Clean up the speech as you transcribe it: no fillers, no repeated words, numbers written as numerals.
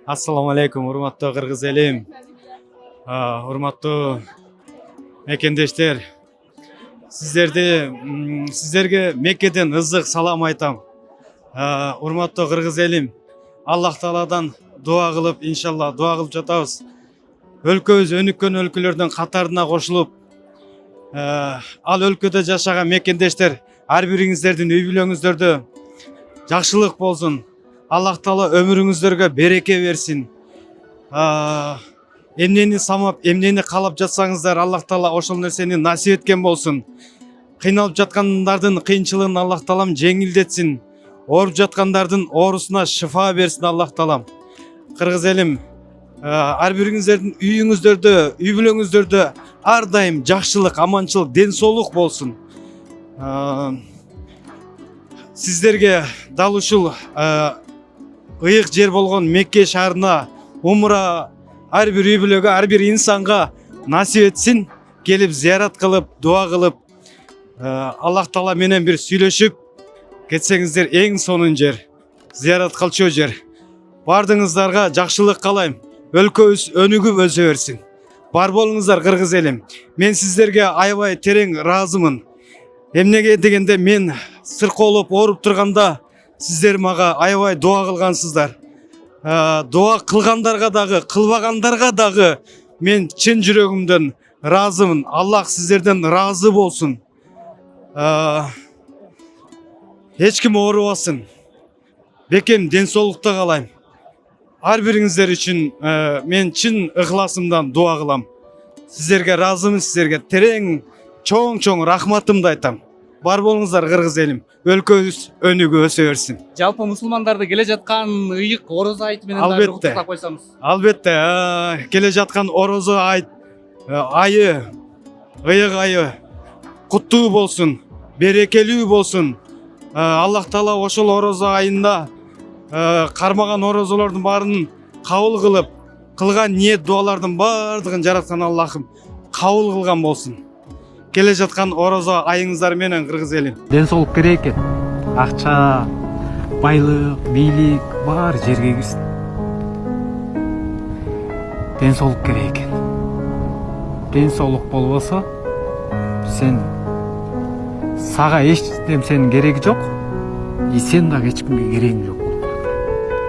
Ассаламу алейкум, урматтуу кыргыз элим, урматтуу мекендештер. Сиздерге Меккеден ызык салам айтам. Урматтуу кыргыз элим, Аллах Тааладан дуа кылып, иншалла дуа кылып жатабыз. Өлкөбүз өнүккөн өлкөлөрдүн катарына кошулуп, ал өлкөдө жашаган мекендештер ар бириңиздердин үй бүлөңүздөрдө жакшылык болсун. Аллах Таала өмүрүңүздөргө береке берсин. Эмнени самап, эмнени каалап жатсаңыздар, Аллах Таала ошол нерсени насип эткен болсун. Кыйналып жаткандардын кыйынчылыгын Аллах Таалам жеңилдетсин. Ооруп жаткандардын оорусуна шифа берсин Аллах Таалам. Кыргыз элим, ар бириңиздердин үйүңүздөрдө, үй бүлөңүздөрдө ар дайым жакшылык, аманчылык, ден соолук болсун. Сиздерге дал ушул ыйык жер болгон Мекке шаарына умра ар бир үй бүлөгө, ар бир инсанга насип этсин. Келип зыярат кылып, дуа кылып, Аллах Таала менен бир сүйлөшүп кетсеңиздер эң сонун жер, зыярат кылчу жер. Бардыгыңыздарга жакшылык каалайм. Өлкөбүз өнүгүп өсө берсин. Бар болуңуздар кыргыз элим. Мен сиздерге аябай терең ыраазымын. Эмнеге дегенде мен сыркоолоп ооруп турганда сиздер мага аябай дуа кылгансыздар. Дуа кылгандарга дагы, кылбагандарга дагы мен чын жүрөгүмдөн ыраазымын. Аллах сиздерден ыраазы болсун. Эч ким оорубасын. Бекем ден соолукта каалайм. Ар бириңиздер үчүн мен чын ыхласымдан дуа кылам. Сиздерге ыраазымын, сиздерге терең, чоң рахматымды айтам. Бар болуңуздар кыргыз элим. Өлкөбүз өнүгүп өсө берсин. Жалпы мусулмандарды келе жаткан ыйык орозо айты менен дагы куттуктап койсоңуз. Албетте, келе жаткан орозо айы, ыйык айы куттуу болсун, берекелүү болсун. Аллах Таала ошол орозо айында кармаган орозолордун баарын кабыл кылып, кылган ниет дуалардын баардыгын жараткан Аллахым кабыл кылган болсун. Келе жаткан орозо айыңыздар менен кыргыз элим. Ден соолук керек экен. Акча, байлык, бийлик баары жерге кирсин. Ден соолук керек экен. Ден соолук болбосо сага эч нерсенин кереги жок. Сен дагы эч кимге керегиң жок.